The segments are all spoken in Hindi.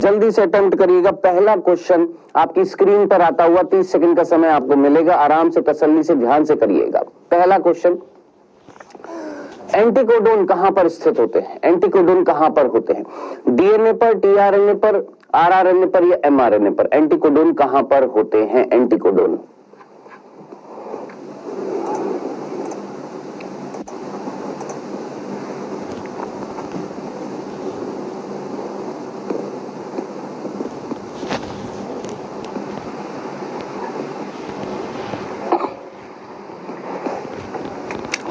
जल्दी से अटेम्प्ट करिएगा। पहला क्वेश्चन आपकी स्क्रीन पर आता हुआ, 30 सेकंड का समय आपको मिलेगा, आराम से तसल्ली से ध्यान से करिएगा। पहला क्वेश्चन, एंटीकोडोन कहां पर स्थित होते हैं? एंटीकोडोन कहां पर होते हैं? डीएनए पर, टीआरएनए पर, आरआरएनए पर या एमआरएनए पर? एंटीकोडोन कहां पर होते हैं? एंटीकोडोन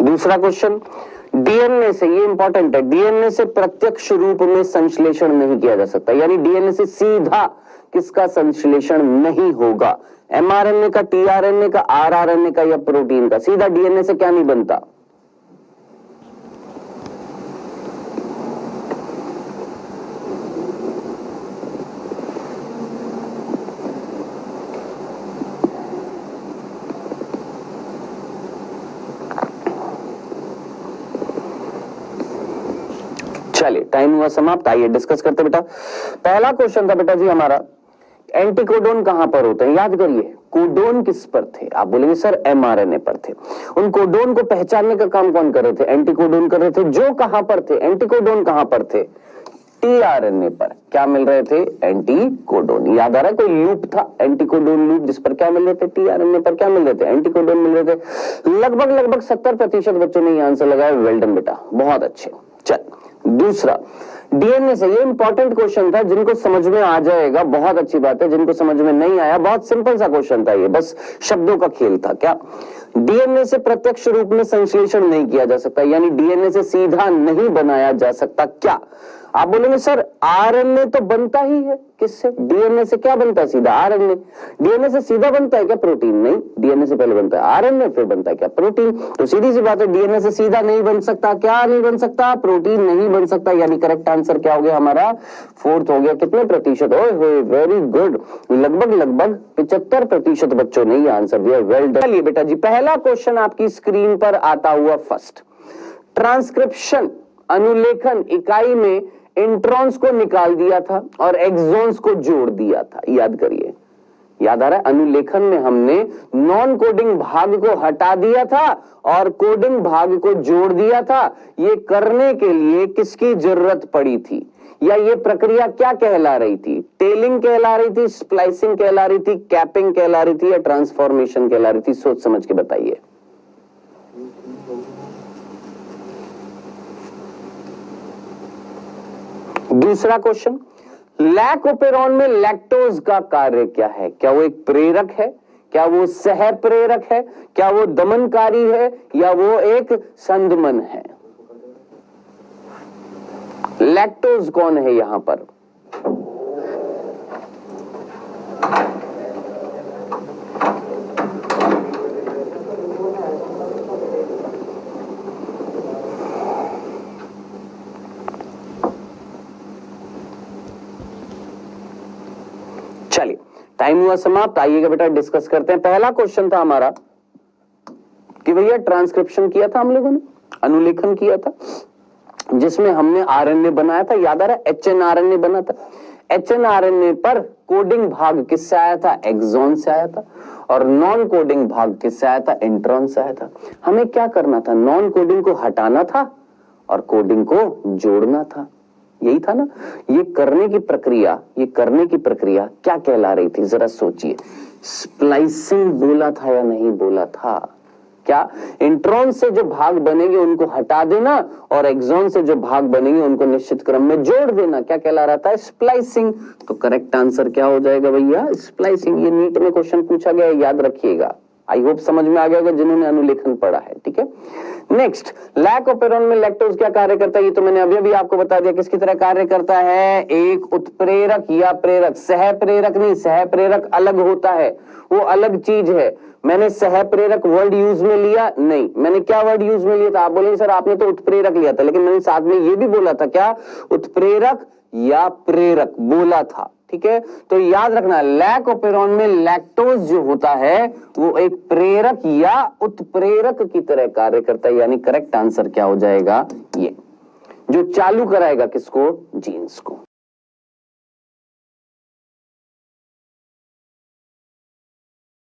दूसरा क्वेश्चन, डीएनए से, ये इंपॉर्टेंट है, डीएनए से प्रत्यक्ष रूप में संश्लेषण नहीं किया जा सकता, यानी डीएनए से सीधा किसका संश्लेषण नहीं होगा? एमआरएनए का, टीआरएनए का, आरआरएनए का या प्रोटीन का? सीधा डीएनए से क्या नहीं बनता? चलिए, टाइम हुआ समाप्त, आइए डिस्कस करते बेटा। पहला क्वेश्चन था बेटा जी हमारा, एंटीकोडोन कहां पर होते हैं? याद करिए, कोडोन किस पर थे? आप बोलेंगे सर एमआरएनए पर थे। उन कोडोन को पहचानने का काम कौन कर रहे थे? एंटीकोडोन कर रहे थे। जो कहां पर थे? एंटीकोडोन कहां पर थे? टीआरएनए पर। क्या मिल रहे थे? एंटीकोडोन। याद आ रहा है? कोई लूप था, एंटीकोडोन लूप, जिस पर क्या मिल रहे थे? टीआरएनए पर क्या मिल रहे थे? एंटीकोडोन मिल रहे थे। लगभग 70% बच्चों ने आंसर लगाया। वेल डन बेटा, बहुत अच्छे। चल, दूसरा, डीएनए से, ये इंपॉर्टेंट क्वेश्चन था, जिनको समझ में आ जाएगा बहुत अच्छी बात है, जिनको समझ में नहीं आया, बहुत सिंपल सा क्वेश्चन था, ये बस शब्दों का खेल था। क्या डीएनए से प्रत्यक्ष रूप में संश्लेषण नहीं किया जा सकता, यानी डीएनए से सीधा नहीं बनाया जा सकता? क्या आप बोलेंगे सर आरएनए तो बनता ही है, किससे? डीएनए से क्या बनता है? सीधा आरएनए। डीएनए से सीधा बनता है क्या प्रोटीन? नहीं, डीएनए से पहले बनता है आरएनए, फिर बनता है क्या? प्रोटीन। तो सीधी सी बात है, डीएनए से सीधा नहीं बन सकता। क्या नहीं बन सकता? प्रोटीन नहीं बन सकता, यानी करेक्ट आंसर क्या हो गया हमारा? फोर्थ हो गया। कितने प्रतिशत? ओए होए, वेरी गुड, लगभग 75% बच्चों ने ये आंसर दिया। Well done. चलिए बेटा जी, पहला क्वेश्चन आपकी स्क्रीन पर आता हुआ, फर्स्ट, ट्रांसक्रिप्शन अनुलेखन इकाई में इंट्रॉन्स को निकाल दिया था और एक्सॉन्स को जोड़ दिया था। याद करिए, याद आ रहा है? अनुलेखन में हमने नॉन कोडिंग भाग को हटा दिया था और कोडिंग भाग को जोड़ दिया था। ये करने के लिए किसकी जरूरत पड़ी थी, या ये प्रक्रिया क्या कहला रही थी? टेलिंग कहला रही थी, स्प्लाइसिंग कहला रही थी, कैपिंग कहला रही थी, या ट्रांसफॉर्मेशन कहला रही थी? सोच समझ के बताइए। दूसरा क्वेश्चन, लैकोपेरॉन में लैक्टोज का कार्य क्या है? क्या वो एक प्रेरक है? क्या वो सह प्रेरक है? क्या वो दमनकारी है? या वो एक संदमन है? लैक्टोज कौन है यहां पर? चलिए, टाइम हुआ समाप्त, आइएगा बेटा डिस्कस करते हैं। पहला क्वेश्चन था हमारा कि भैया ट्रांसक्रिप्शन किया था हम लोगों ने, अनुलेखन किया था, जिसमें हमने आरएनए बनाया था। याद आ रहा है? एचएनआरएनए बना था। एचएनआरएनए पर कोडिंग भाग किससे आया था? एक्सॉन से आया था। और नॉन कोडिंग भाग किससे आया था? इंट्रॉन से आया था। हमें क्या करना था? नॉन कोडिंग को हटाना था और कोडिंग को जोड़ना था। यही था ना? ये करने की प्रक्रिया क्या कहला रही थी? जरा सोचिए। स्प्लाइसिंग बोला था या नहीं बोला था? क्या इंट्रॉन से जो भाग बनेंगे उनको हटा देना और एक्सॉन से जो भाग बनेंगे उनको निश्चित क्रम में जोड़ देना, क्या कहला रहा था? स्प्लाइसिंग। तो करेक्ट आंसर क्या हो जाएगा भैया? स्प्लाइसिंग। ये नीट में क्वेश्चन पूछा गया, याद रखिएगा। आई होप समझ में आ गया होगा जिन्होंने अनुलेखन पढ़ा है। ठीक है, नेक्स्ट, लैकोपेरॉन में लैक्टोज क्या कार्य करता है? ये तो मैंने अभी आपको बता दिया। किसकी तरह कार्य करता है? एक उत्प्रेरक या प्रेरक। सह प्रेरक नहीं, सह प्रेरक अलग होता है, वो अलग चीज है। मैंने सह प्रेरक वर्ड यूज में लिया नहीं, मैंने क्या वर्ड यूज में लिया था? आप बोलेंगे सर आपने तो उत्प्रेरक लिया था, लेकिन मैंने साथ में ये भी बोला था, क्या? उत्प्रेरक या प्रेरक बोला था। ठीक है, तो याद रखना, लैकोपेरॉन में लैक्टोज जो होता है वो एक प्रेरक या उत्प्रेरक की तरह कार्य करता है, यानी करेक्ट आंसर क्या हो जाएगा? ये जो चालू कराएगा किसको? जीन्स को।